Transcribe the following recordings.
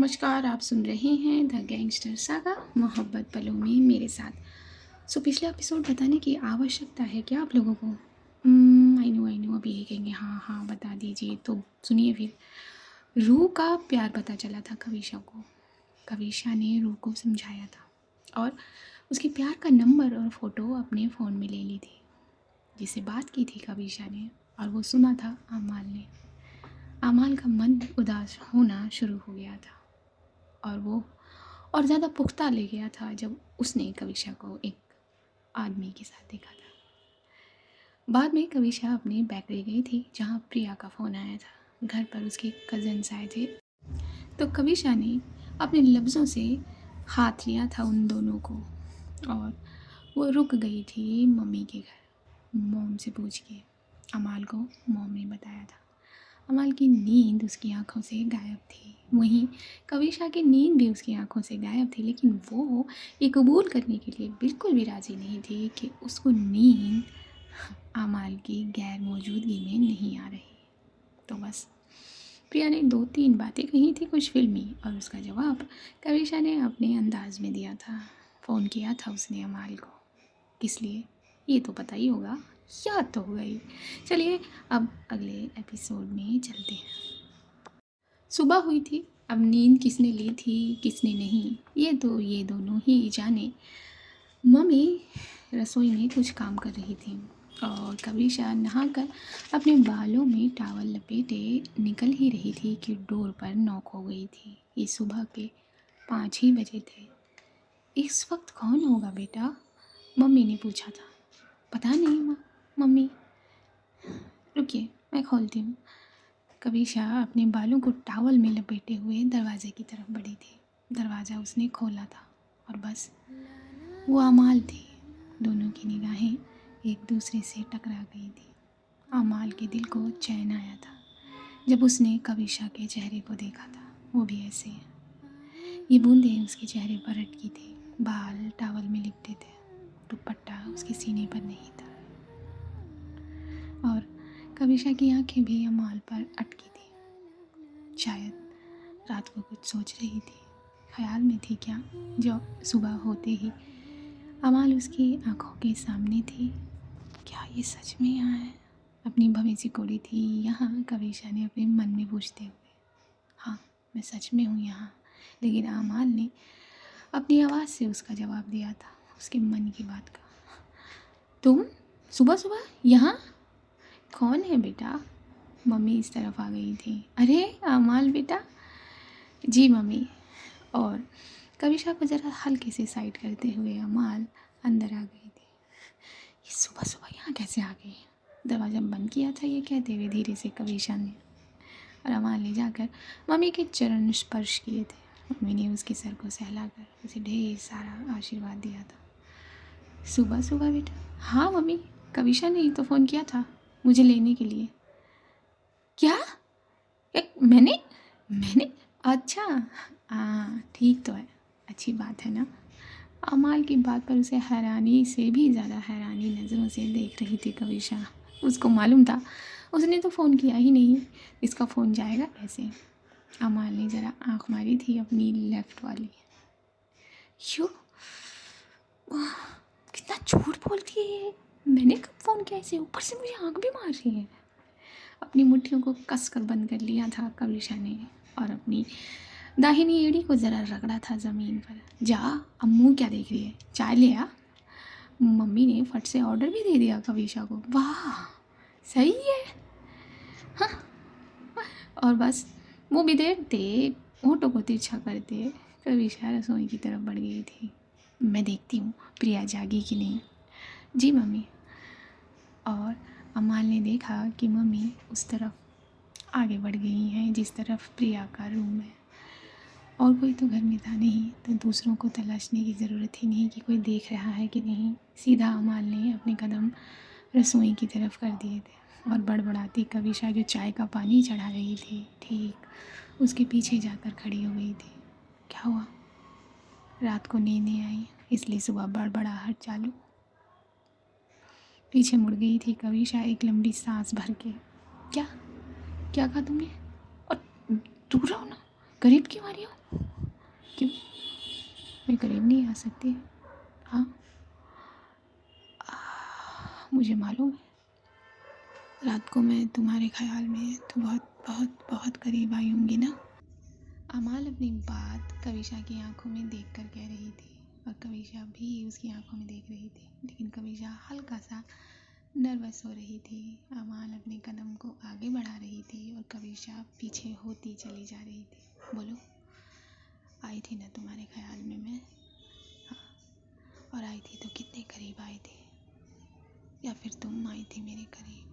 नमस्कार, आप सुन रहे हैं द गैंगस्टर सागा मोहब्बत पलों में मेरे साथ। पिछला एपिसोड बताने की आवश्यकता है क्या आप लोगों को? आई नो अभी ये कहेंगे हाँ हाँ बता दीजिए, तो सुनिए फिर। रूह का प्यार पता चला था कविशा को। कविशा ने रूह को समझाया था और उसके प्यार का नंबर और फ़ोटो अपने फ़ोन में ले ली थी, जिससे बात की थी कविशा ने, और वो सुना था आमाल ने। आमाल का मन उदास होना शुरू हो गया था और वो और ज़्यादा पुख्ता ले गया था जब उसने कविशा को एक आदमी के साथ देखा था। बाद में कविशा अपनी बेकरी गई थी जहाँ प्रिया का फ़ोन आया था। घर पर उसके कज़न्स आए थे, तो कविशा ने अपने लफ्ज़ों से हाथ लिया था उन दोनों को और वो रुक गई थी मम्मी के घर। मॉम से पूछ के अमाल को मॉम ने बताया था। अमाल की नींद उसकी आंखों से गायब थी, वहीं कविशा की नींद भी उसकी आंखों से गायब थी, लेकिन वो ये कबूल करने के लिए बिल्कुल भी राज़ी नहीं थी कि उसको नींद अमाल की गैर मौजूदगी में नहीं आ रही। तो बस प्रिया ने 2-3 बातें कही थी कुछ फिल्मी, और उसका जवाब कविशा ने अपने अंदाज में दिया था। फ़ोन किया था उसने अमाल को, किस लिए ये तो पता ही होगा, याद तो होगा ही। चलिए अब अगले एपिसोड में चलते हैं। सुबह हुई थी। अब नींद किसने ली थी किसने नहीं, ये तो ये दोनों ही जाने। मम्मी रसोई में कुछ काम कर रही थी और कविशा नहाकर अपने बालों में टावल लपेटे निकल ही रही थी कि डोर पर नॉक हो गई थी। ये सुबह के 5 ही बजे थे। इस वक्त कौन होगा बेटा? मम्मी ने पूछा था। पता नहीं माँ, मम्मी। रुकिए मैं खोलती हूँ। कविशा अपने बालों को टावल में लपेटे हुए दरवाजे की तरफ बढ़ी थी। दरवाज़ा उसने खोला था और बस वो अमाल थी। दोनों की निगाहें एक दूसरे से टकरा गई थी। अमाल के दिल को चैन आया था जब उसने कविशा के चेहरे को देखा था, वो भी ऐसे। ये बूंदें उसके चेहरे पर अटकी थी, बाल टावल में लिपटे थे, दुपट्टा उसके सीने पर नहीं था और कविशा की आंखें भी अमाल पर अटकी थी। शायद रात को कुछ सोच रही थी, ख्याल में थी क्या, जो सुबह होते ही अमाल उसकी आंखों के सामने थी। क्या ये सच में यहाँ है? अपनी भवेसी कोड़ी थी यहाँ, कविशा ने अपने मन में पूछते हुए। हाँ, मैं सच में हूँ यहाँ। लेकिन अमाल ने अपनी आवाज़ से उसका जवाब दिया था, उसके मन की बात का। तुम सुबह सुबह यहाँ? कौन है बेटा? मम्मी इस तरफ आ गई थी। अरे अमाल बेटा। जी मम्मी। और कविशा को ज़रा हल्के से साइड करते हुए अमाल अंदर आ गई थी। ये सुबह सुबह यहाँ कैसे आ गई? दरवाज़ा बंद किया था ये कहते हुए धीरे से कविशा ने, और अमाल ने जाकर मम्मी के चरण स्पर्श किए थे। मम्मी ने उसके सर को सहलाकर उसे ढेर सारा आशीर्वाद दिया था। सुबह सुबह बेटा? हाँ मम्मी, कविशा ने ही तो फ़ोन किया था मुझे लेने के लिए। क्या? मैंने मैंने अच्छा, हाँ ठीक तो है, अच्छी बात है ना। अमाल की बात पर उसे हैरानी से भी ज़्यादा हैरानी नज़रों से देख रही थी कविशा। उसको मालूम था उसने तो फ़ोन किया ही नहीं, इसका फ़ोन जाएगा कैसे। अमाल ने ज़रा आँख मारी थी अपनी लेफ़्ट वाली। क्यों? कितना झूठ बोलती है ये। मैंने कब फ़ोन किया इसे? ऊपर से मुझे आँख भी मार रही है। अपनी मुट्ठियों को कस कर बंद कर लिया था कविशा ने और अपनी दाहिनी एड़ी को ज़रा रगड़ा था ज़मीन पर। जा, अब मुँह क्या देख रही है, चाय ले आ। मम्मी ने फट से ऑर्डर भी दे दिया कविशा को। वाह सही है। हाँ, और बस वो भी देखते होठों को तिरछा करते कविशा रसोई की तरफ बढ़ गई थी। मैं देखती हूँ प्रिया जागी कि नहीं। जी मम्मी। और अमाल ने देखा कि मम्मी उस तरफ आगे बढ़ गई हैं जिस तरफ प्रिया का रूम है, और कोई तो घर में था नहीं, तो दूसरों को तलाशने की ज़रूरत ही नहीं कि कोई देख रहा है कि नहीं। सीधा अमाल ने अपने कदम रसोई की तरफ कर दिए थे और बड़बड़ाती कविशा जो चाय का पानी चढ़ा रही थी ठीक उसके पीछे जाकर खड़ी हो गई थी। क्या हुआ? रात को नींद नहीं आई इसलिए सुबह बड़बड़ाहट चालू। पीछे मुड़ गई थी कविशा एक लंबी सांस भर के। क्या क्या कहा तुमने? और दूर रहो ना, करीब क्यों आ रही हो? क्यों? मैं करीब नहीं आ सकती? हाँ, मुझे मालूम है रात को मैं तुम्हारे ख्याल में तो बहुत बहुत बहुत करीब आई होंगी ना। अमाल अपनी बात कविशा की आंखों में देखकर कह रही थी और कविशा भी उसकी आंखों में देख रही थी, लेकिन कविशा हल्का सा नर्वस हो रही थी। अमाल अपने कदम को आगे बढ़ा रही थी और कविशा पीछे होती चली जा रही थी। बोलो, आई थी ना तुम्हारे ख्याल में मैं? हाँ, और आई थी तो कितने करीब आई थी? या फिर तुम आई थी मेरे करीब?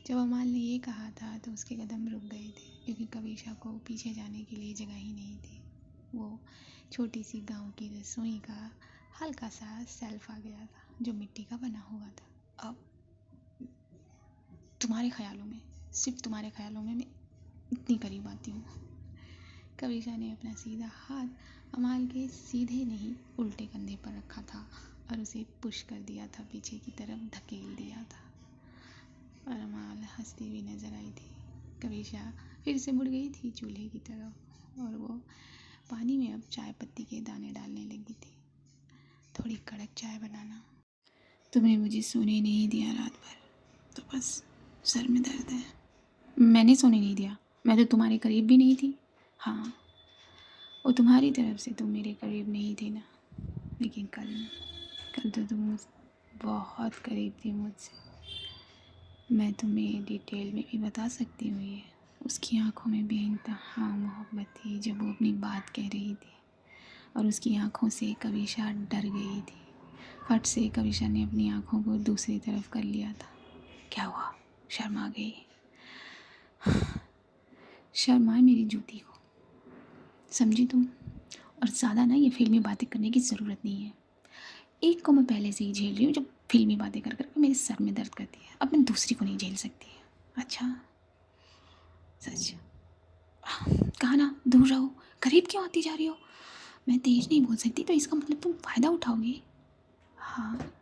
जब अमाल ने ये कहा था तो उसके कदम रुक गए थे, क्योंकि कविशा को पीछे जाने के लिए जगह ही नहीं थी। वो छोटी सी गांव की रसोई का हल्का सा सेल्फ आ गया था जो मिट्टी का बना हुआ था। अब तुम्हारे ख्यालों में, सिर्फ तुम्हारे ख्यालों में मैं इतनी करीब आती हूँ। कविशा ने अपना सीधा हाथ अमाल के सीधे नहीं उल्टे कंधे पर रखा था और उसे पुश कर दिया था, पीछे की तरफ धकेल दिया था। और अमाल हंसती हुई नजर आई थी। कविशा फिर से मुड़ गई थी चूल्हे की तरफ और वो पानी में अब चाय पत्ती के दाने डालने लगी थी। थोड़ी कड़क चाय बनाना। तुमने मुझे सोने नहीं दिया रात भर, तो बस सर में दर्द है। मैंने सोने नहीं दिया? मैं तो तुम्हारे करीब भी नहीं थी। हाँ, वो तुम्हारी तरफ से तुम मेरे करीब नहीं थी ना, लेकिन कल कल तो तुम बहुत करीब थी मुझसे। मैं तुम्हें डिटेल में भी बता सकती हूँ ये। उसकी आंखों में बेइंतहा मोहब्बत थी जब वो अपनी बात कह रही थी, और उसकी आंखों से कविशा डर गई थी। फट से कविशा ने अपनी आंखों को दूसरी तरफ कर लिया था। क्या हुआ? शर्मा गई? शर्मा मेरी जूती को, समझी तुम? और ज़्यादा ना ये फिल्मी बातें करने की ज़रूरत नहीं है। एक को मैं पहले से ही झेल रही हूँ, जब फिल्मी बातें कर कर मेरे सर में दर्द करती है। अब मैं दूसरी को नहीं झेल सकती। अच्छा, सच? कहा ना दूर रहो, करीब क्यों आती जा रही हो? मैं तेज नहीं बोल सकती तो इसका मतलब तुम फ़ायदा उठाओगी? हाँ,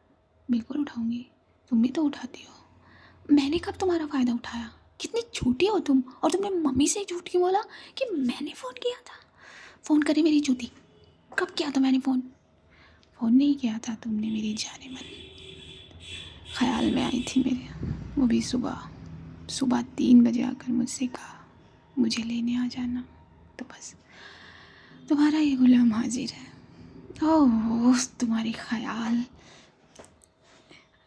बिल्कुल उठाऊंगी। तुम भी तो उठाती हो। मैंने कब तुम्हारा फ़ायदा उठाया? कितनी झूठी हो तुम। और तुमने मम्मी से झूठ क्यों बोला कि मैंने फ़ोन किया था? फ़ोन करे मेरी जूती। कब किया था मैंने फ़ोन? फ़ोन नहीं किया था तुमने मेरी जाने मन, ख्याल में आई थी मेरे। वो भी सुबह सुबह 3 बजे आकर मुझसे कहा मुझे लेने आ जाना। तो बस तुम्हारा ये गुलाम हाजिर है। ओह, तुम्हारी ख्याल।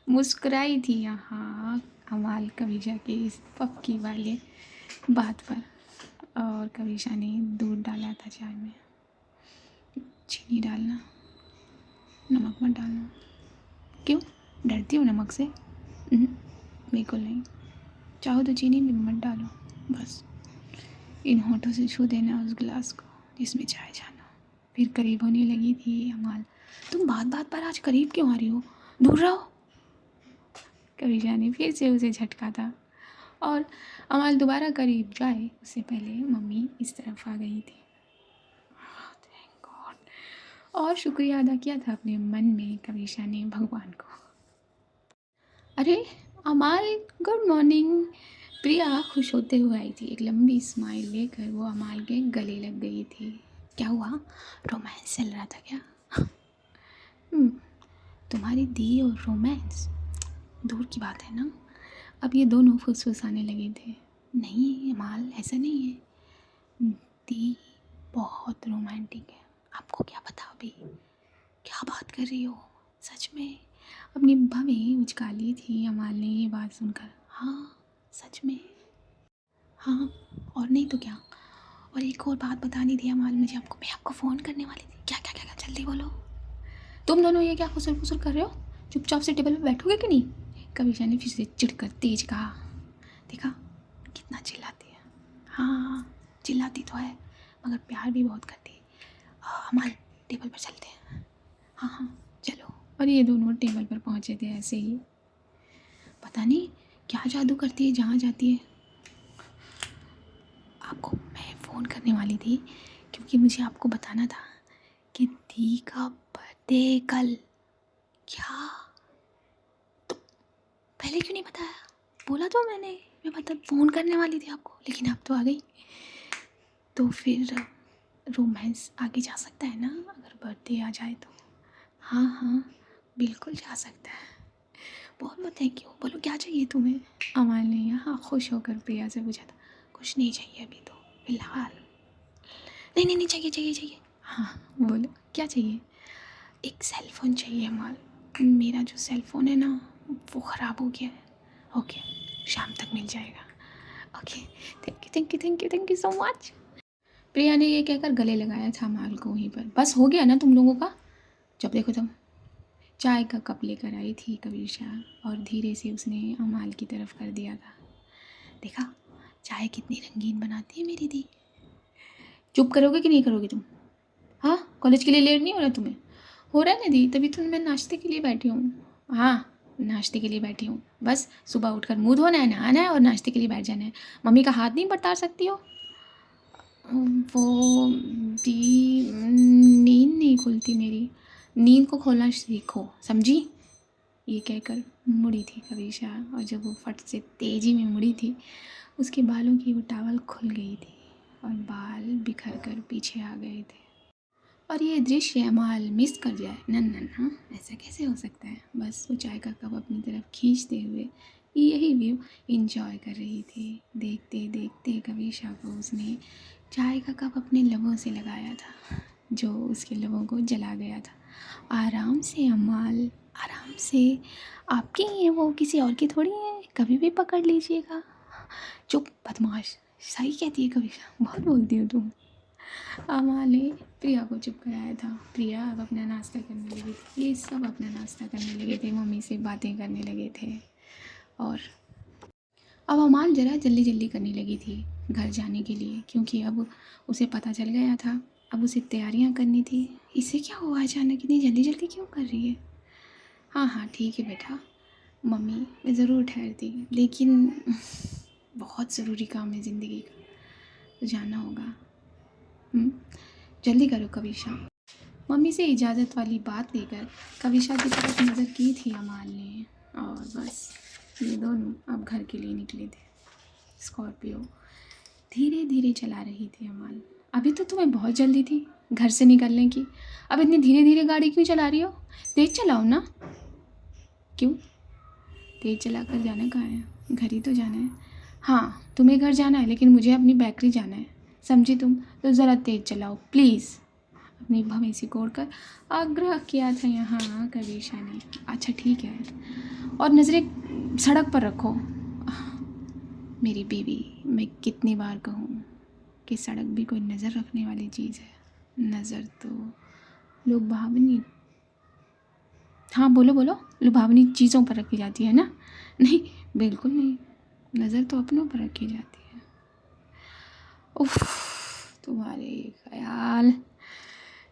मुस्कुराई थी यहाँ अमाल कविशा के इस पक्की वाले बात पर, और कविशा ने दूध डाला था चाय में। चीनी डालना, नमक मत डालना। क्यों? डरती हो नमक से? बिल्कुल नहीं। चाहो तो चीनी भी मत डालो, बस इन होठों से छू देना उस गिलास को जिसमें चाय जाना। फिर करीब होने लगी थी अमाल। तुम बात बात पर आज करीब क्यों आ रही हो? दूर रहो। कविशा ने फिर से उसे झटका था और अमाल दोबारा करीब जाए उससे पहले मम्मी इस तरफ आ गई थी। Thank God. और शुक्रिया अदा किया था अपने मन में कविशा ने भगवान को। अरे अमाल, गुड मॉर्निंग। प्रिया खुश होते हुए आई थी। एक लंबी स्माइल लेकर वो अमाल के गले लग गई थी। क्या हुआ? रोमांस चल रहा था क्या? हम्म, तुम्हारी दी और रोमांस दूर की बात है ना। अब ये दोनों फुसफुसाने लगे थे। नहीं अमाल, ऐसा नहीं है। दी बहुत रोमांटिक है। आपको क्या पता अभी? क्या बात कर रही हो? सच में? अपनी भवें उचका ली थी अमाल ने ये बात सुनकर। हाँ, सच में। हाँ, और नहीं तो क्या। और एक और बात बतानी थी अमाल मुझे आपको। मैं आपको फ़ोन करने वाली थी। क्या क्या क्या क्या, जल्दी बोलो। तुम दोनों ये क्या फुसर फुसर कर रहे हो? चुपचाप से टेबल पे बैठोगे कि नहीं? कविशा ने फिर से चिढ़कर तेज कहा। देखा कितना चिल्लाती है। हाँ, चिल्लाती तो है मगर प्यार भी बहुत करती है। अमाल, टेबल पर चलते हैं। हाँ हाँ चलो। और ये दोनों टेबल पर पहुँचे थे ऐसे ही। पता नहीं क्या जादू करती है जहाँ जाती है। आपको मैं फ़ोन करने वाली थी क्योंकि मुझे आपको बताना था कि दी का बर्थडे कल। क्या? तो पहले क्यों नहीं बताया? बोला तो मैंने, मैं फ़ोन करने वाली थी आपको, लेकिन आप तो आ गई। तो फिर रोमांस आगे जा सकता है ना, अगर बर्थडे आ जाए तो। हाँ हाँ बिल्कुल जा सकता है। बहुत बहुत थैंक यू। बोलो क्या चाहिए तुम्हें? अमाल ने यहाँ खुश होकर प्रिया से पूछा था। कुछ नहीं चाहिए अभी तो फिलहाल। नहीं नहीं नहीं, चाहिए चाहिए चाहिए। हाँ बोलो क्या चाहिए? एक सेल फ़ोन चाहिए अमाल। मेरा जो सेल फ़ोन है ना वो ख़राब हो गया है। ओके शाम तक मिल जाएगा। Okay thank you thank you thank you thank you so much. Priya ने ये कहकर गले लगाया था अमाल को वहीं पर। बस हो गया ना तुम लोगों का? जब देखो तुम। चाय का कप लेकर आई थी कविशा और धीरे से उसने अमाल की तरफ कर दिया था। देखा चाय कितनी रंगीन बनाती है मेरी दी। चुप करोगे कि नहीं करोगे तुम? हाँ कॉलेज के लिए लेट नहीं हो रहा तुम्हें? हो रहा है ना दी, तभी तो मैं नाश्ते के लिए बैठी हूँ। हाँ नाश्ते के लिए बैठी हूँ। बस सुबह उठकर मुँह धोना है, नहाना है और नाश्ते के लिए बैठ जाना है। मम्मी का हाथ नहीं बता सकती हो? वो दी नींद नहीं खुलती मेरी। नींद को खोलना सीखो समझी? ये कहकर मुड़ी थी कविशा और जब वो फट से तेज़ी में मुड़ी थी उसके बालों की वो टावल खुल गई थी और बाल बिखर कर पीछे आ गए थे। और ये दृश्य अमाल मिस कर जाए नन हाँ ऐसा कैसे हो सकता है। बस वो चाय का कप अपनी तरफ खींचते हुए यही व्यू इंजॉय कर रही थी। देखते देखते कविशा को उसने चाय का कप अपने लबों से लगाया था जो उसके लबों को जला गया था। आराम से अमाल आराम से। आपकी ही है वो, किसी और की थोड़ी है, कभी भी पकड़ लीजिएगा। चुप बदमाश। सही कहती है कविशा, बहुत बोलती हो तुम। अमाल ने प्रिया को चुप कराया था। प्रिया अब अपना नाश्ता करने लगी थी। ये सब अपना नाश्ता करने लगे थे, मम्मी से बातें करने लगे थे और अब अमाल ज़रा जल्दी जल्दी करने लगी थी घर जाने के लिए, क्योंकि अब उसे पता चल गया था। अब उसे तैयारियां करनी थी। इसे क्या हुआ अचानक, इतनी जल्दी जल्दी क्यों कर रही है? हाँ हाँ ठीक है बेटा, मम्मी मैं ज़रूर ठहरती, लेकिन बहुत ज़रूरी काम है ज़िंदगी का, तो जाना होगा। जल्दी करो कविशा। मम्मी से इजाज़त वाली बात लेकर कविशा की तरफ नज़र की थी अमाल ने और बस ये दोनों अब घर के लिए निकले थे। स्कॉर्पियो धीरे धीरे चला रही थी अमाल। अभी तो तुम्हें बहुत जल्दी थी घर से निकलने की, अब इतनी धीरे धीरे गाड़ी क्यों चला रही हो? तेज़ चलाओ ना। क्यों तेज़ चला कर जाना कहाँ है? घर ही तो जाना है। हाँ तुम्हें घर जाना है लेकिन मुझे अपनी बेकरी जाना है, समझी तुम? तो ज़रा तेज़ चलाओ प्लीज़। अपनी भवें सिकोड़ कर आग्रह किया था यहाँ कविशा ने। अच्छा ठीक है, और नज़रें सड़क पर रखो। मेरी बेबी, मैं कितनी बार कहूँ कि सड़क भी कोई नज़र रखने वाली चीज़ है। नज़र तो लुभावनी, हाँ बोलो बोलो, लुभावनी चीज़ों पर रखी जाती है ना? नहीं बिल्कुल नहीं, नज़र तो अपनों पर रखी जाती है। उफ तुम्हारे ख्याल।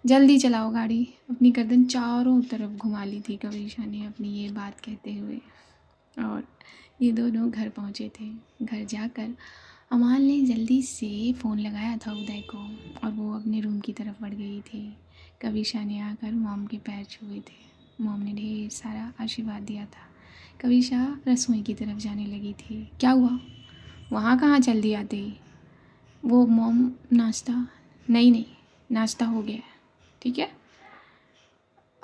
जल्दी चलाओ गाड़ी। अपनी गर्दन चारों तरफ घुमा ली थी कविशा ने अपनी ये बात कहते हुए और ये दोनों घर पहुँचे थे। घर जाकर अमाल ने जल्दी से फ़ोन लगाया था उदय को और वो अपने रूम की तरफ बढ़ गई थी। कविशा ने आकर मॉम के पैर छुए थे। मॉम ने ढेर सारा आशीर्वाद दिया था। कविशा रसोई की तरफ जाने लगी थी। क्या हुआ? वहाँ कहाँ चल दी आते ही? वो मॉम नाश्ता, नहीं नहीं नाश्ता हो गया है ठीक है।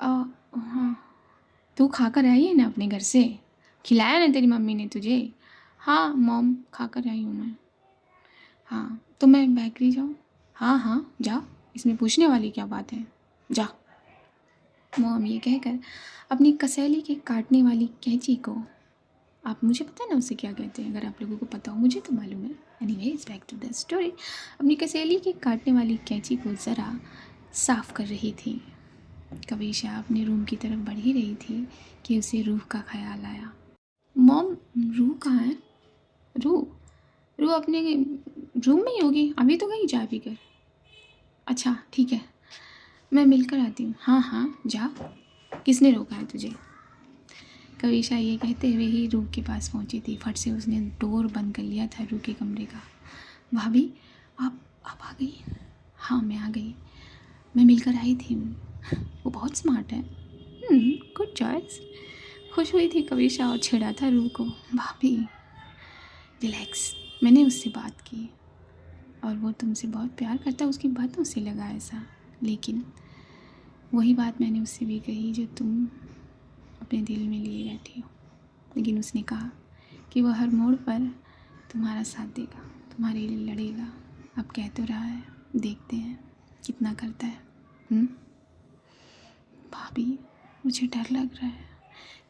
हाँ तू खा कर आई है ना अपने घर से? खिलाया ना तेरी मम्मी ने तुझे? हाँ मॉम खा कर आई हूँ मैं। हाँ तो मैं बेकरी जाऊँ? हाँ हाँ जा, इसमें पूछने वाली क्या बात है, जा। मॉम ये कहकर अपनी कसेली के काटने वाली कैंची को, आप मुझे पता है ना उसे क्या कहते हैं, अगर आप लोगों को पता हो मुझे तो मालूम है। Anyways back to the story. अपनी कसेली के काटने वाली कैंची को ज़रा साफ़ कर रही थी। कविशा अपने रूम की तरफ बढ़ ही रही थी कि उसे रूह का ख्याल आया। मॉम रूह कहाँ है? रूह रूह अपने रूम में ही होगी, अभी तो गई चाय पीकर। अच्छा ठीक है मैं मिलकर आती हूँ। हाँ हाँ जा, किसने रोका है तुझे? कविशा ये कहते हुए ही रूह के पास पहुँची थी। फट से उसने डोर बंद कर लिया था रूह के कमरे का। भाभी आप आ गई? हाँ मैं आ गई, मैं मिलकर आई थी। वो बहुत स्मार्ट है। Good choice. खुश हुई थी कविशा और छेड़ा था रूह को। भाभी रिलैक्स, मैंने उससे बात की। और वो तुमसे बहुत प्यार करता है, उसकी बातों से लगा ऐसा। लेकिन वही बात मैंने उससे भी कही जो तुम अपने दिल में लिए बैठी हो। लेकिन उसने कहा कि वो हर मोड़ पर तुम्हारा साथ देगा, तुम्हारे लिए लड़ेगा। अब कह तो रहा है, देखते हैं कितना करता है। भाभी मुझे डर लग रहा है,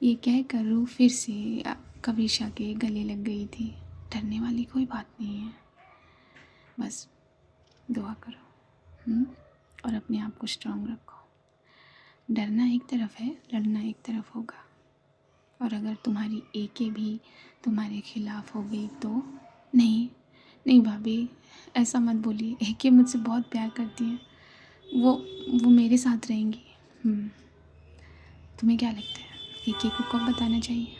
ये कह कर रूह फिर से कविशा के गले लग गई थी। डरने वाली कोई बात नहीं है, बस दुआ करो और अपने आप को स्ट्रांग रखो। डरना एक तरफ है, लड़ना एक तरफ होगा। और अगर तुम्हारी एके भी तुम्हारे खिलाफ हो गई तो नहीं नहीं भाभी, ऐसा मत बोलिए। एके मुझसे बहुत प्यार करती है, वो मेरे साथ रहेंगी। तुम्हें क्या लगता है एके को कब बताना चाहिए?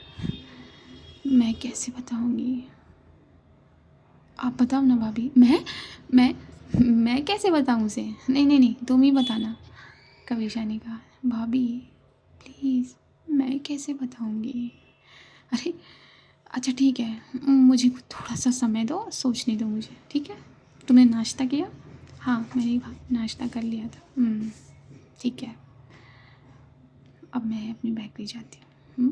मैं कैसे बताऊंगी? आप बताओ ना भाभी। मैं कैसे बताऊं उसे? नहीं नहीं नहीं, तुम ही बताना। कविशा ने कहा, भाभी प्लीज़, मैं कैसे बताऊंगी? अरे अच्छा ठीक है, मुझे थोड़ा सा समय दो, सोचने दो मुझे, ठीक है? तुमने नाश्ता किया? हाँ मैंने नाश्ता कर लिया था। ठीक है, अब मैं अपनी बैग ले जाती हूँ।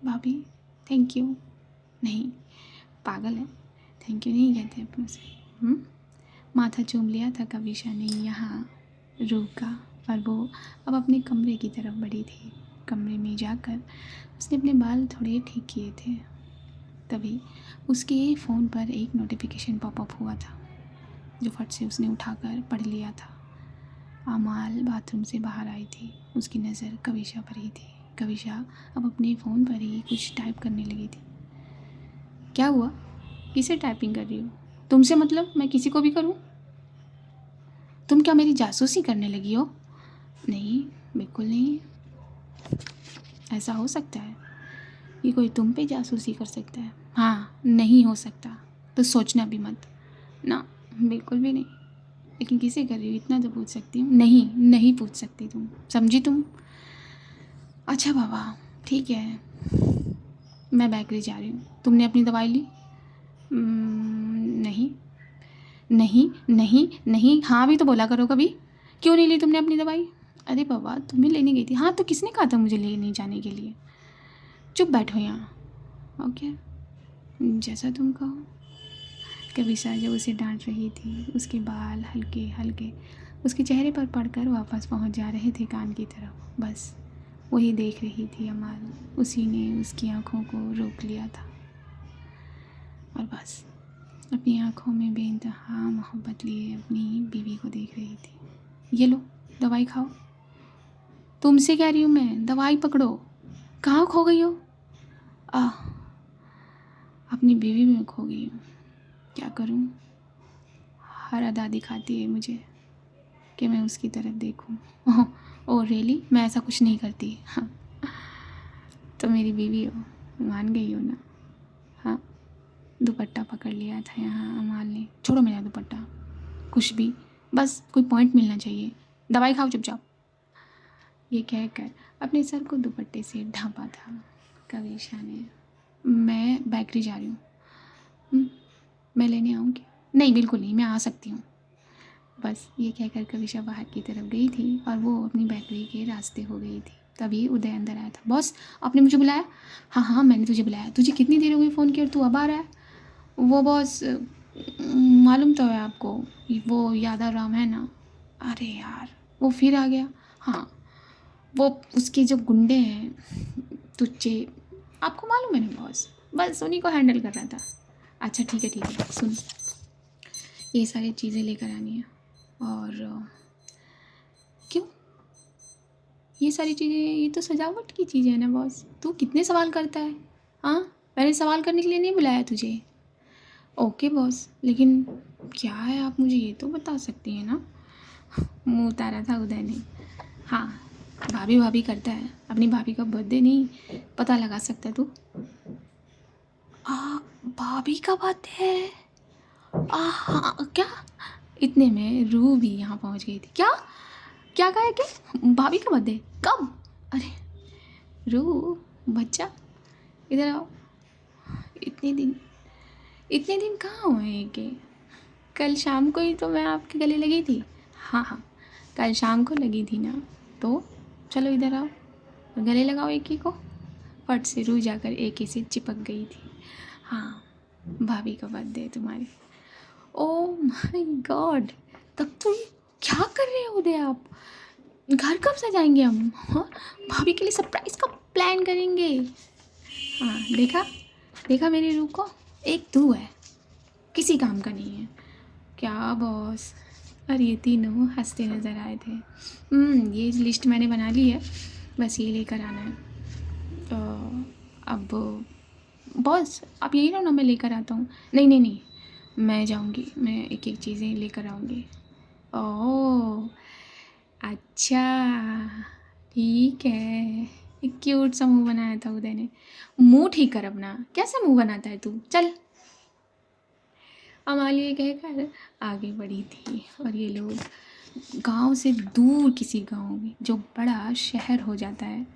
भाभी थैंक यू। नहीं, पागल है, थैंक यू नहीं कहते अपनों से। माथा चूम लिया था कविशा ने यहाँ रूह का, और वो अब अपने कमरे की तरफ बढ़ी थी। कमरे में जाकर उसने अपने बाल थोड़े ठीक किए थे। तभी उसके फ़ोन पर एक नोटिफिकेशन पॉपअप हुआ था, जो फट से उसने उठाकर पढ़ लिया था। आमाल बाथरूम से बाहर आई थी, उसकी नज़र कविशा पर ही थी। कविशा अब अपने फ़ोन पर ही कुछ टाइप करने लगी थी। क्या हुआ? किसे टाइपिंग कर रही हो? तुमसे मतलब मैं किसी को भी करूं? तुम क्या मेरी जासूसी करने लगी हो? नहीं, बिल्कुल नहीं। ऐसा हो सकता है कि कोई तुम पे जासूसी कर सकता है? हाँ, नहीं हो सकता तो सोचना भी मत ना। बिल्कुल भी नहीं। लेकिन किसे कर रही हो इतना तो पूछ सकती हूँ। नहीं नहीं पूछ सकती, तुम समझी तुम? अच्छा बाबा ठीक है, मैं बेकरी जा रही हूँ। तुमने अपनी दवाई ली? नहीं नहीं नहीं नहीं, हाँ भी तो बोला करो कभी। क्यों नहीं ली तुमने अपनी दवाई? अरे बाबा तुम्हें लेने गई थी। हाँ तो किसने कहा था मुझे लेने जाने के लिए? चुप बैठो यहाँ। ओके, जैसा तुम कहो। कविशा जब उसे डांट रही थी, उसके बाल हल्के हल्के उसके चेहरे पर पड़कर वापस पहुंच जा रहे थे कान की तरफ। बस वही देख रही थी अमाल, उसी ने उसकी आंखों को रोक लिया था और बस अपनी आंखों में बेइंतहा मोहब्बत लिए अपनी बीवी को देख रही थी। ये लो दवाई खाओ। तुमसे कह रही हूँ मैं, दवाई पकड़ो। कहाँ खो गई हो? अपनी बीवी में खो गई हूँ। क्या करूँ? हर अदा दिखाती है मुझे कि मैं उसकी तरफ देखूं। Oh really? मैं ऐसा कुछ नहीं करती। हाँ तो मेरी बीवी हो, मान गई हो ना? हाँ, दुपट्टा पकड़ लिया था यहाँ अमाल ने। छोड़ो मेरा दुपट्टा, कुछ भी, बस कोई पॉइंट मिलना चाहिए। दवाई खाओ चुपचाप। ये कहकर अपने सर को दुपट्टे से ढांपा था कविशा ने। मैं बेकरी जा रही हूँ। मैं लेने आऊँ क्या? नहीं बिल्कुल नहीं, मैं आ सकती हूँ। बस ये कहकर कविशा बाहर की तरफ गई थी और वो अपनी बेकरी के रास्ते हो गई थी। तभी उदय अंदर आया था। बॉस आपने मुझे बुलाया? हाँ हाँ मैंने तुझे बुलाया। तुझे कितनी देर हो गई फ़ोन किया और तू अब आ रहा है? वो बॉस मालूम तो है आपको, वो यादव राम है ना। अरे यार वो फिर आ गया। हाँ वो उसके जो गुंडे हैं तुच्चे, आपको मालूम है ना बॉस, बस उन्हीं को हैंडल कर रहा था। अच्छा ठीक है सुन, ये सारी चीज़ें लेकर आनी है। और क्यों? ये सारी चीज़ें, ये तो सजावट की चीज़ें है ना बॉस। तू कितने सवाल करता है? हाँ मैंने सवाल करने के लिए नहीं बुलाया तुझे। ओके बॉस, लेकिन क्या है आप मुझे ये तो बता सकती हैं ना? मुंह उतारा था उदय ने। हाँ भाभी भाभी करता है, अपनी भाभी का बर्थडे नहीं पता लगा सकता तू? भाभी का बर्थडे है? हाँ क्या? इतने में रूह भी यहाँ पहुँच गई थी। क्या क्या कहा है कि भाभी का बर्थडे कब? अरे रूह बच्चा इधर आओ। इतने दिन कहाँ हुए हैं कि कल शाम को ही तो मैं आपके गले लगी थी। हाँ हाँ, कल शाम को लगी थी ना, तो चलो इधर आओ और गले लगाओ एक ही को। फट से रूह जाकर एक ही से चिपक गई थी। हाँ, भाभी का बर्थडे है तुम्हारे। ओह माय गॉड, तब तो क्या कर रहे हो उदय आप? घर कब सजाएंगे हम? हाँ, भाभी के लिए सरप्राइज का प्लान करेंगे। हाँ, देखा देखा मेरी रूह को, एक तू है, किसी काम का नहीं है। क्या बॉस? और ये तीनों हंसते नज़र आए थे। ये लिस्ट मैंने बना ली है, बस ये लेकर आना है। अब बॉस आप यही रहो ना, मैं लेकर आता हूँ। नहीं नहीं नहीं, मैं जाऊँगी, मैं एक एक चीज़ें लेकर आऊँगी। ओह अच्छा, ठीक है। एक क्यूट सा मुंह बनाया था उदय ने। मुंह ठीक कर अपना, कैसा मुंह बनाता है तू, चल। अमाली कहकर आगे बढ़ी थी और ये लोग गांव से दूर किसी गांव में जो बड़ा शहर हो जाता है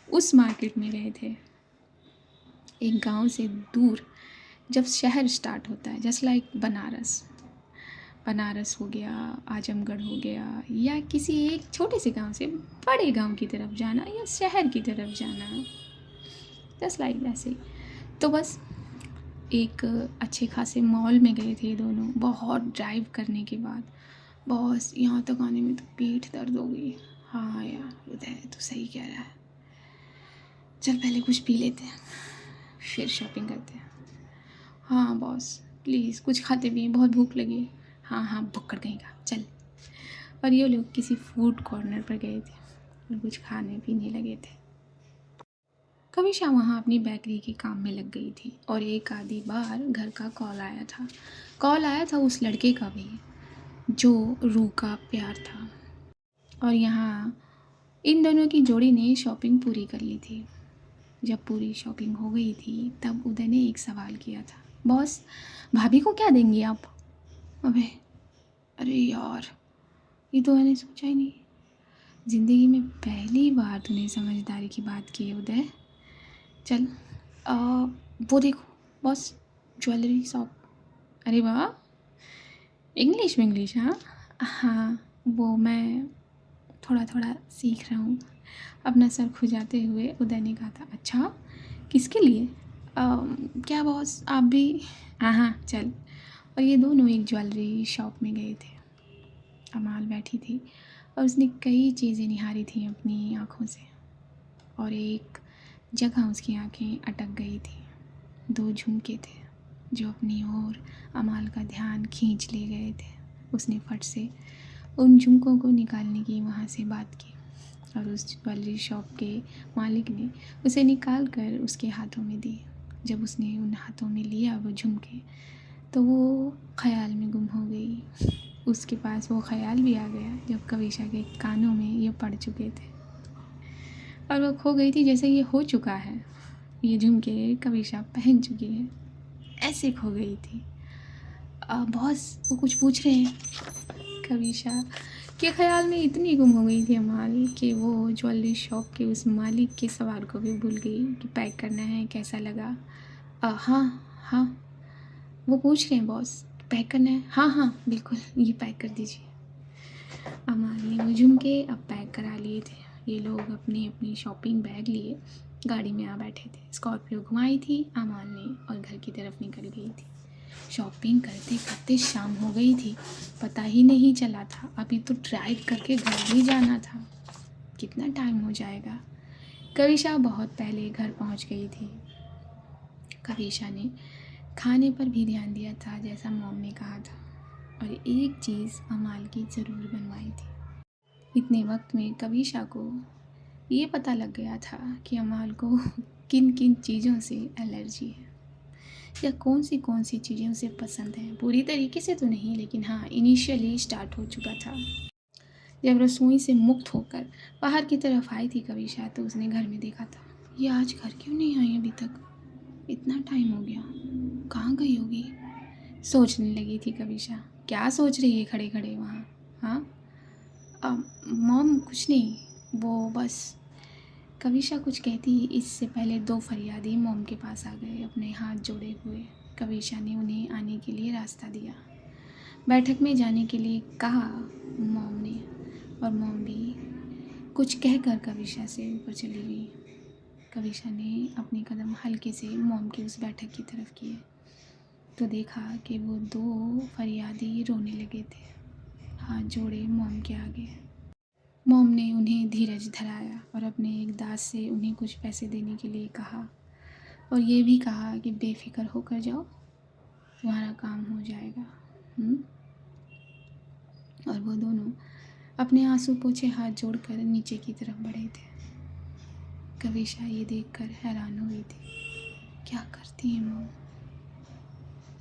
उस मार्केट में गए थे। एक गांव से दूर जब शहर स्टार्ट होता है, जस्ट लाइक बनारस, बनारस हो गया, आजमगढ़ हो गया, या किसी एक छोटे से गांव से बड़े गांव की तरफ जाना या शहर की तरफ जाना, जस्ट लाइक ऐसे। तो बस एक अच्छे खासे मॉल में गए थे दोनों, बहुत ड्राइव करने के बाद। बॉस यहाँ तक आने में तो पीठ दर्द हो गई। हाँ यार उदय तो सही कह रहा है, चल पहले कुछ पी लेते हैं फिर शॉपिंग करते हैं। हाँ बॉस प्लीज़ कुछ खाते भी हैं, बहुत भूख लगी है। हाँ हाँ भुक्कड़ कहीं का, चल। और ये लोग किसी फूड कॉर्नर पर गए थे और कुछ खाने पीने लगे थे। कविशा वहाँ अपनी बेकरी के काम में लग गई थी और एक आधी बार घर का कॉल आया था। कॉल आया था उस लड़के का भी जो रूह का प्यार था। और यहाँ इन दोनों की जोड़ी ने शॉपिंग पूरी कर ली थी। जब पूरी शॉपिंग हो गई थी तब उदय ने एक सवाल किया था, बॉस भाभी को क्या देंगे आप? अबे अरे यार, ये तो मैंने सोचा ही नहीं। ज़िंदगी में पहली बार तूने समझदारी की बात की है उदय। चल वो देखो बॉस, ज्वेलरी शॉप। अरे वाह, इंग्लिश में इंग्लिश। हाँ हाँ, वो मैं थोड़ा थोड़ा सीख रहा हूँ। अपना सर खुजाते हुए उदय ने कहा था। अच्छा किसके लिए? क्या बॉस आप भी? हाँ हाँ चल। और ये दोनों एक ज्वेलरी शॉप में गए थे। अमाल बैठी थी और उसने कई चीज़ें निहारी थी अपनी आँखों से, और एक जगह उसकी आंखें अटक गई थी। दो झुमके थे जो अपनी ओर अमाल का ध्यान खींच ले गए थे। उसने फट से उन झुमकों को निकालने की वहाँ से बात की और उस ज्वेलरी शॉप के मालिक ने उसे निकाल कर उसके हाथों में दी। जब उसने उन हाथों में लिया वो झुमके तो वो ख्याल में गुम हो गई। उसके पास वो ख्याल भी आ गया जब कविशा के कानों में ये पड़ चुके थे और वो खो गई थी जैसे ये हो चुका है। ये झुमके कविशा पहन चुकी है, ऐसे खो गई थी। बॉस वो कुछ पूछ रहे हैं। कविशा के ख्याल में इतनी गुम हो गई थी अमाल कि वो ज्वेलरी शॉप के उस मालिक के सवाल को भी भूल गई कि पैक करना है, कैसा लगा। हाँ हाँ, वो पूछ रहे हैं बॉस पैक करना है। हाँ हाँ बिल्कुल, ये पैक कर दीजिए। अमाल ने वो झुमके अब पैक करा लिए थे। ये लोग अपनी अपनी शॉपिंग बैग लिए गाड़ी में आ बैठे थे। स्कॉर्पियो घुमाई थी अमाल ने और घर की तरफ निकल गई थी। शॉपिंग करते करते शाम हो गई थी, पता ही नहीं चला था। अभी तो ड्राइव करके घर भी जाना था, कितना टाइम हो जाएगा। कविशा बहुत पहले घर पहुंच गई थी। कविशा ने खाने पर भी ध्यान दिया था जैसा मॉम ने कहा था, और एक चीज़ अमाल की ज़रूर बनवाई थी। इतने वक्त में कविशा को ये पता लग गया था कि अमाल को किन किन चीज़ों से एलर्जी है या कौन सी चीज़ें उसे पसंद हैं। पूरी तरीके से तो नहीं, लेकिन हाँ इनिशियली स्टार्ट हो चुका था। जब रसोई से मुक्त होकर बाहर की तरफ आई थी कविशा तो उसने घर में देखा था। ये आज घर क्यों नहीं आई अभी तक? इतना टाइम हो गया, कहाँ गई होगी? सोचने लगी थी कविशा। क्या सोच रही है खड़े खड़े वहाँ? हाँ मॉम कुछ नहीं, वो बस। कविशा कुछ कहती इससे पहले दो फरियादी मॉम के पास आ गए अपने हाथ जोड़े हुए। कविशा ने उन्हें आने के लिए रास्ता दिया। बैठक में जाने के लिए कहा मॉम ने, और मॉम भी कुछ कहकर कविशा से ऊपर चली गई। कविशा ने अपने कदम हल्के से मॉम की उस बैठक की तरफ किए तो देखा कि वो दो फरियादी रोने लगे थे, हाथ जोड़े मॉम के आगे। मॉम ने उन्हें धीरज धराया और अपने एक दास से उन्हें कुछ पैसे देने के लिए कहा, और ये भी कहा कि बेफिक्र होकर जाओ, तुम्हारा काम हो जाएगा। और वो दोनों अपने आंसू पोंछे हाथ जोड़कर नीचे की तरफ बढ़े थे। कविशा ये देखकर हैरान हुई थी, क्या करती है मॉम?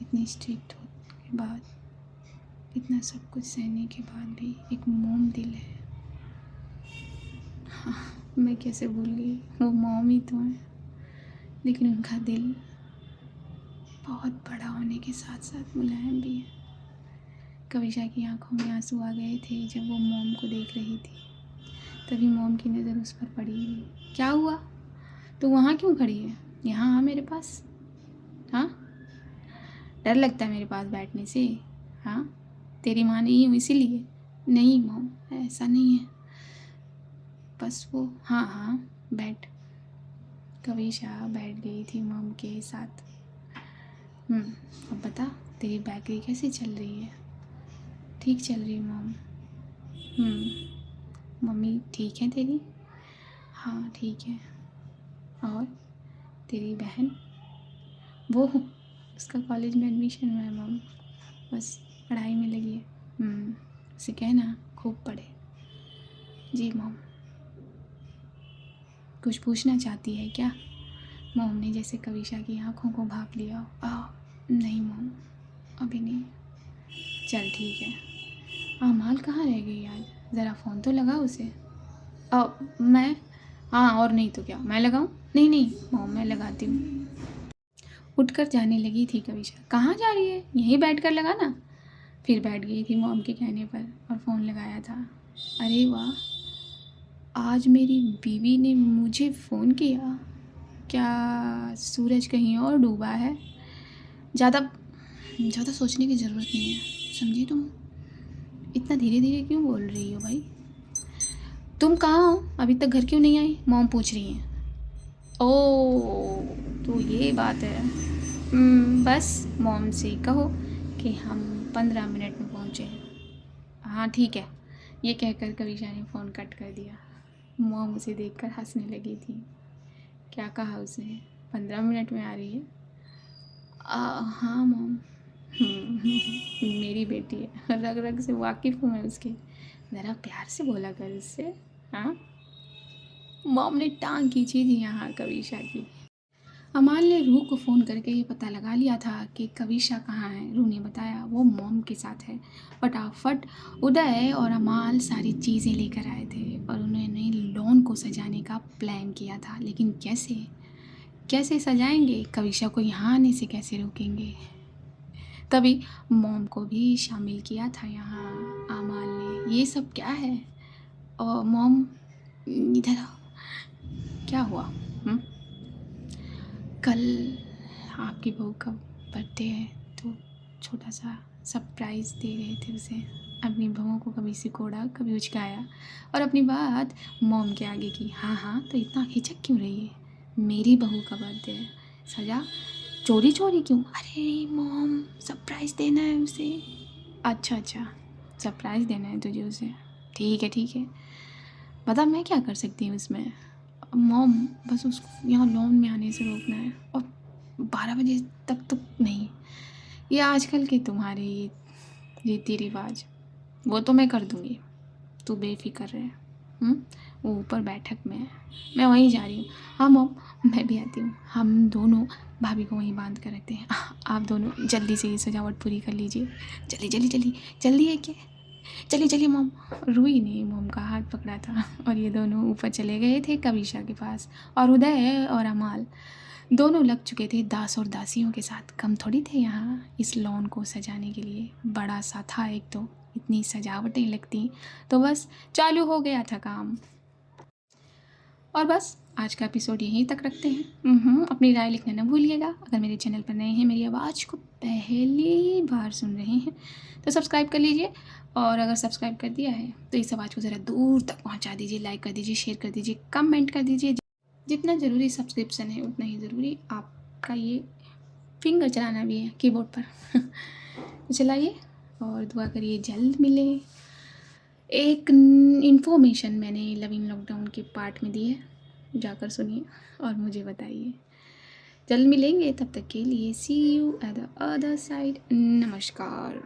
इतनी स्ट्रिक्ट होने के बाद, इतना सब कुछ सहने के बाद भी एक मॉम दिल है। हाँ, मैं कैसे भूल गई, वो मॉम ही तो है, लेकिन उनका दिल बहुत बड़ा होने के साथ साथ मुलायम भी है। कविशा की आंखों में आंसू आ गए थे जब वो मॉम को देख रही थी। तभी मॉम की नज़र उस पर पड़ी। क्या हुआ, तू वहाँ क्यों खड़ी है? यहाँ आ मेरे पास। हाँ, डर लगता है मेरे पास बैठने से? हाँ, तेरी माँ नहीं हूँ इसीलिए? नहीं मॉम, ऐसा नहीं है, बस वो। हाँ हाँ, बैठ। कविशा बैठ गई थी मॉम के साथ। अब बता, तेरी बेकरी कैसी चल रही है? ठीक चल रही है मॉम। मम्मी ठीक है तेरी? हाँ ठीक है। और तेरी बहन? वो उसका कॉलेज में एडमिशन हुआ है मॉम, बस पढ़ाई में लगी है। उसे कहना खूब पढ़े। जी मॉम। कुछ पूछना चाहती है क्या? मॉम ने जैसे कविशा की आंखों को भाप लिया। नहीं मॉम, अभी नहीं। चल ठीक है। माल कहाँ रह गई आज? ज़रा फ़ोन तो लगा उसे। मैं? हाँ, और नहीं तो क्या, मैं लगाऊँ? नहीं नहीं मॉम, मैं लगाती हूँ। उठकर जाने लगी थी कविशा। कहाँ जा रही है? यहीं बैठ कर लगाना। फिर बैठ गई थी मॉम के कहने पर और फ़ोन लगाया था। अरे वाह, आज मेरी बीवी ने मुझे फ़ोन किया। क्या सूरज कहीं और डूबा है? ज़्यादा सोचने की ज़रूरत नहीं है, समझी तुम? इतना धीरे धीरे क्यों बोल रही हो भाई? तुम कहाँ हो? अभी तक घर क्यों नहीं आई? मॉम पूछ रही हैं। ओ, तो ये बात है। बस मॉम से कहो कि हम 15 मिनट में पहुँचे। हाँ ठीक है। ये कहकर कविशा ने फ़ोन कट कर दिया। मॉम उसे देखकर हंसने लगी थी। क्या कहा उसने? 15 मिनट में आ रही है? हाँ मॉम। मेरी बेटी है, रग रग से वाकिफ़ हूँ मैं उसके, ज़रा प्यार से बोला कर उससे। हाँ, मॉम ने टांग खींची थी यहाँ कविशा की। अमाल ने रूह को फ़ोन करके ये पता लगा लिया था कि कविशा कहाँ है। रूह ने बताया वो मॉम के साथ है। फटाफट उदय और अमाल सारी चीज़ें लेकर आए थे और उन्होंने लॉन को सजाने का प्लान किया था। लेकिन कैसे सजाएंगे? कविशा को यहाँ आने से कैसे रोकेंगे? तभी मॉम को भी शामिल किया था यहाँ अमाल ने। ये सब क्या है? और मॉम इधर आओ। क्या हुआ? कल आपकी बहू का बर्थडे है तो छोटा सा सरप्राइज़ दे रहे थे उसे। अपनी बहू को कभी सिकोड़ा, कभी उचकाया और अपनी बात मॉम के आगे की। हाँ हाँ, तो इतना हिचक क्यों रही है? मेरी बहू का बर्थडे है, सजा चोरी चोरी क्यों? अरे मॉम, सरप्राइज़ देना है उसे। अच्छा, सरप्राइज़ देना है तुझे उसे? ठीक है। बता मैं क्या कर सकती हूँ इसमें? मॉम, बस उसको यहाँ लॉन में आने से रोकना है और 12 बजे तक तो नहीं। ये आजकल के तुम्हारे ये रीति रिवाज, वो तो मैं कर दूँगी, तू बेफिक्र रहे। वो ऊपर बैठक में है, मैं वहीं जा रही हूँ। हाँ मॉम, मैं भी आती हूँ। हम दोनों भाभी को वहीं बांध कर रखते हैं। आप दोनों जल्दी से ये सजावट पूरी कर लीजिए। जल्दी है क्या? चलिए मॉम। रूही ने मॉम का हाथ पकड़ा था और ये दोनों ऊपर चले गए थे कविशा के पास। और उदय और अमाल दोनों लग चुके थे दास और दासियों के साथ। कम थोड़ी थे यहाँ इस लॉन को सजाने के लिए, बड़ा सा था एक तो, इतनी सजावटें लगती तो बस चालू हो गया था काम। और बस आज का एपिसोड यहीं तक रखते हैं। अपनी राय लिखना न भूलिएगा। अगर मेरे चैनल पर नए हैं, मेरी आवाज़ को पहली बार सुन रहे हैं तो सब्सक्राइब कर लीजिए, और अगर सब्सक्राइब कर दिया है तो इस आवाज़ को ज़रा दूर तक पहुंचा दीजिए। लाइक कर दीजिए, शेयर कर दीजिए, कमेंट कर दीजिए। जितना ज़रूरी सब्सक्रिप्शन है उतना ही ज़रूरी आपका ये फिंगर चलाना भी है कीबोर्ड पर। तो चलाइए और दुआ करिए जल्द मिले। एक इन्फॉर्मेशन मैंने लविंग लॉकडाउन के पार्ट में दी है, जाकर सुनिए और मुझे बताइए। जल्द मिलेंगे, तब तक के लिए see you at the other side. नमस्कार।